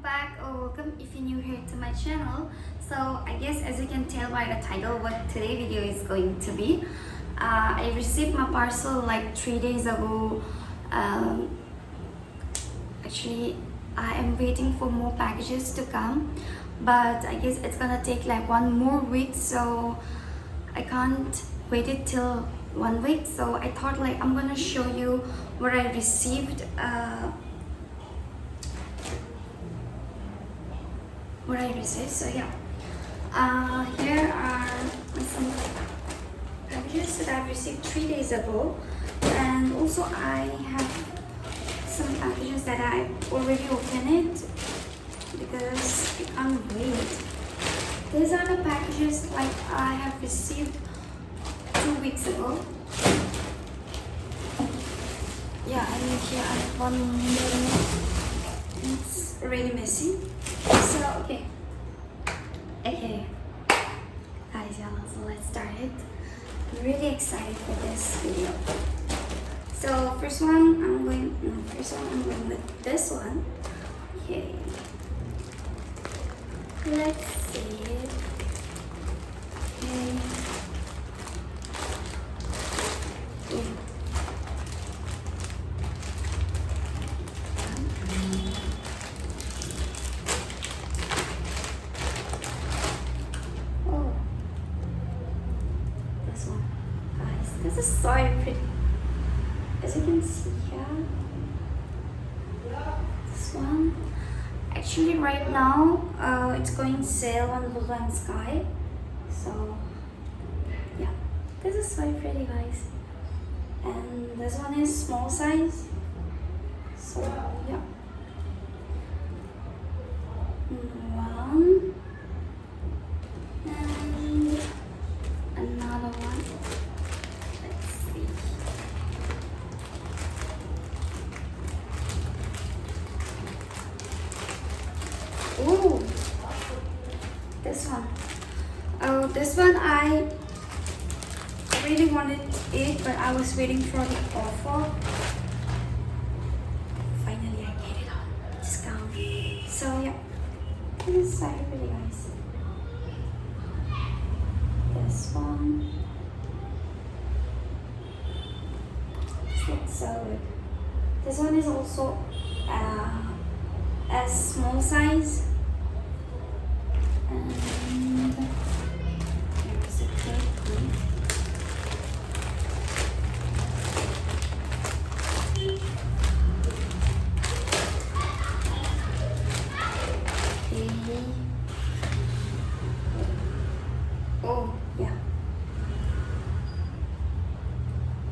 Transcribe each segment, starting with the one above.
back or welcome if you're new here to my channel. So I guess as you can tell by the title what today's video is going to be. I received my parcel like 3 days ago. Actually I am waiting for more packages to come, but I guess it's gonna take like 1 more week, so I can't wait it till 1 week. So I thought like I'm gonna show you what I received. So yeah, here are some packages that I've received 3 days ago, and also I have some packages that I already opened it because I can't wait. These are the packages like I have received 2 weeks ago. Yeah, and here I have one more. It's really messy. So okay, guys, yeah, so let's start it. I'm really excited for this video. So first one I'm going with this one. Okay, let's see it. Okay. This is so pretty. As you can see here, this one. Actually, right now, it's going sale on Lulu & Sky. So, yeah, this is so pretty, guys. And this one is small size. So, yeah. One. And another one. Ooh, this one. Oh, this one I really wanted it, but I was waiting for the offer. Finally, I get it on discount. So yeah, this is so pretty, guys. This one. This looks so good. This one is also a small size. And there is a third one. Okay. Oh yeah,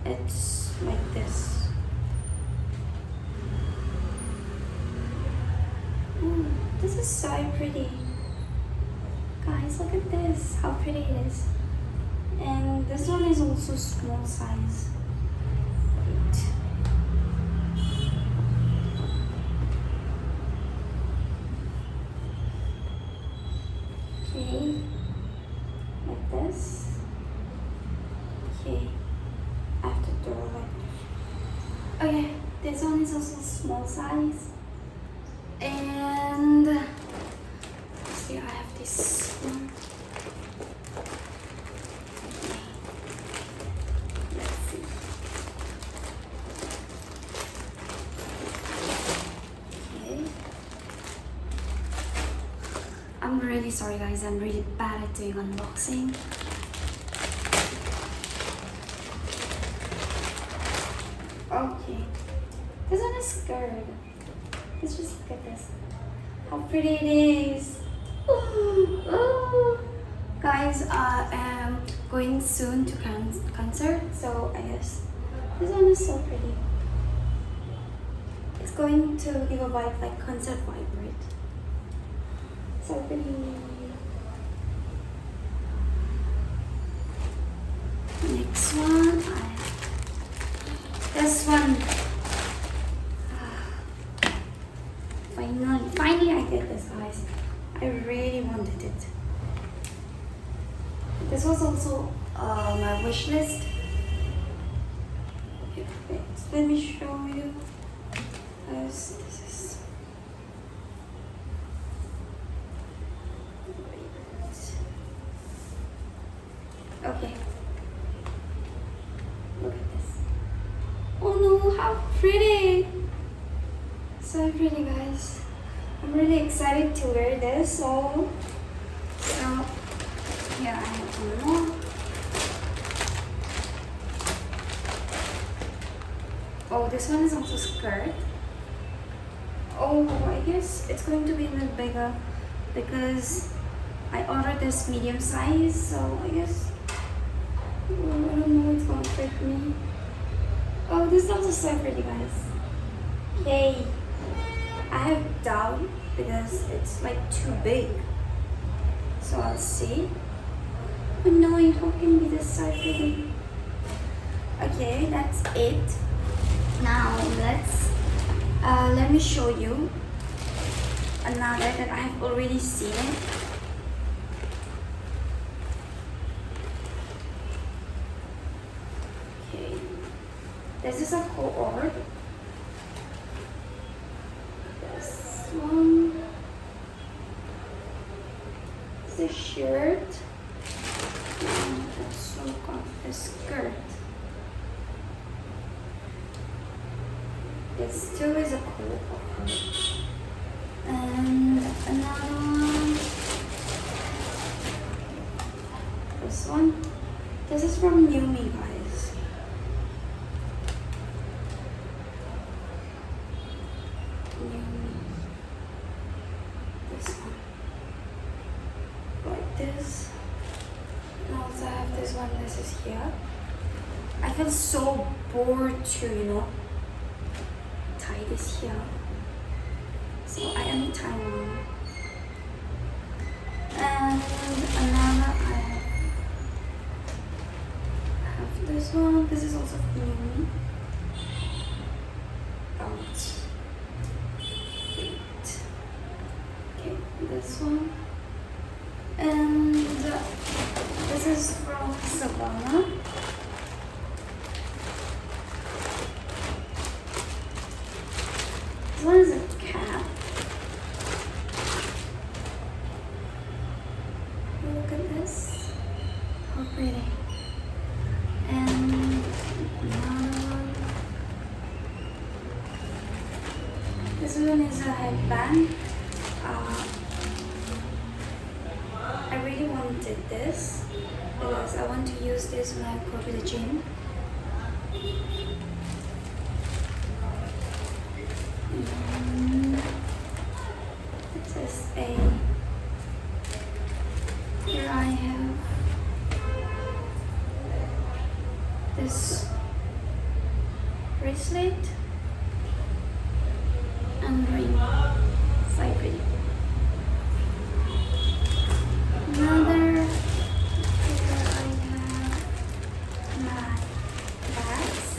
it's like this. Ooh, this is so pretty. Guys, look at this, how pretty it is. And this one is also small size. Wait. Okay, like this. Okay, I have to draw like. Okay, this one is also small size. And see, I have this one. Let's see. Okay. I'm really sorry, guys. I'm really bad at doing unboxing. Okay. This one is good. Let's just look at this. How pretty it is. Ooh. Guys, I am going soon to concert, so I guess this one is so pretty. It's going to give a vibe like concert vibe, right? So pretty. Next one, this one. Finally I get this, guys. I really wanted it. This was also my wish list. Okay, wait, let me show you. This is How pretty! So pretty, guys. I'm really excited to wear this. So yeah, I have one more. Oh, this one is also skirt. Oh, I guess it's going to be a little bigger because I ordered this medium size, so I guess I don't know it's gonna fit me. Oh, this is also so pretty, guys. Yay! I have doubt because it's like too big. So I'll see. But no, it can be this size pretty. Okay, that's it. Now let me show you another that I have already seen it. Okay, this is a co-org. This one is a shirt. And also got a skirt. This still is a cool one. And another one. This one. This is from Yumi, guys. Yumi. This one. Like this. And also I have this one. This is here. I feel so bored to, tie this here. So I am tying one. And another I have this one. This is also new. Wait. Okay, this one. And this is from Savannah. This one is a cap. Look at this. How pretty. And another one. This one is a headband. I really wanted this because I want to use this when I go to the gym. This is here I have this bracelet and ring. So pretty. Another, here I have my bags.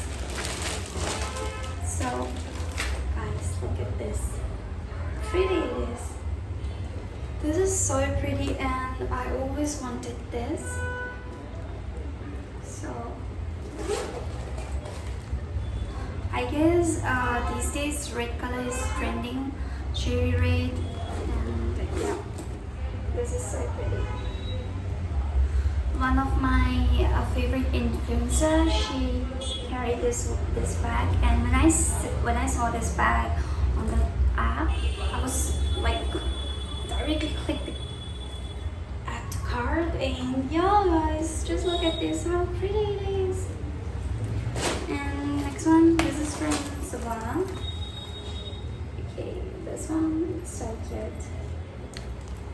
So guys, look at this. How pretty it is. This is so pretty and I always wanted this. So I guess these days red color is trending, cherry red, and yeah, this is so pretty. One of my favorite influencers, she carried this bag, and when I saw this bag on the app, I was like directly clicked the add to cart, and yeah, guys, just look at this, how pretty it is. And next one, this is from Savannah. Okay, this one is so cute.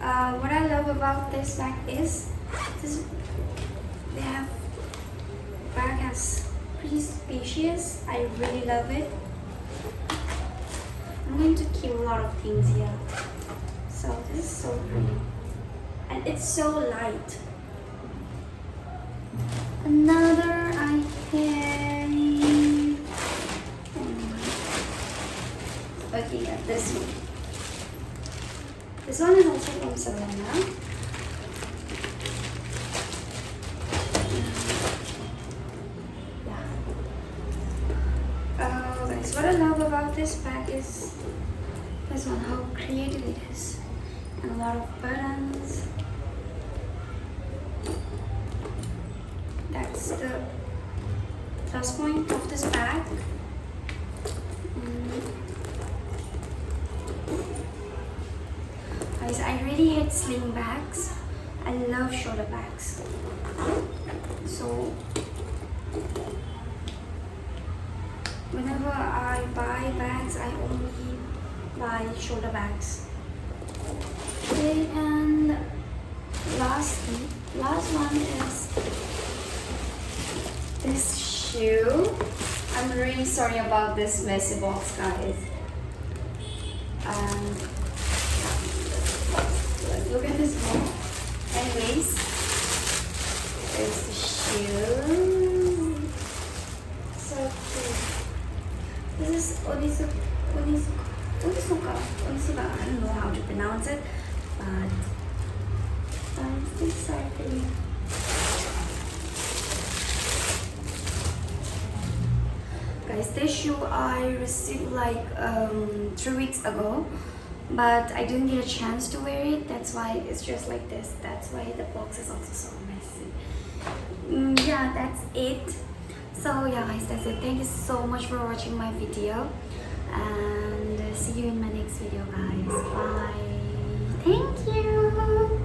What I love about this bag is bag has pretty spacious. I really love it. I'm going to keep a lot of things here. So this is so pretty. And it's so light. Another I have. Okay, yeah, this one. This one is also from Savannah. Guys, what I love about this bag is this one, how creative it is. And a lot of buttons. That's the plus point of this bag. really hate sling bags. I love shoulder bags. So whenever I buy bags, I only buy shoulder bags. Okay, and last one is this shoe. I'm really sorry about this messy box, guys. Let's look at this one. Anyways, there's the shoe. So cute. This is Onitsuka. I don't know how to pronounce it, but this are pretty. Guys, this shoe I received like 3 weeks ago, but I didn't get a chance to wear it. That's why it's just like this. That's why the box is also so messy. Yeah, that's it. So yeah, guys, that's it. Thank you so much for watching my video, and see you in my next video, guys. Bye. Thank you.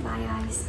Bye, guys.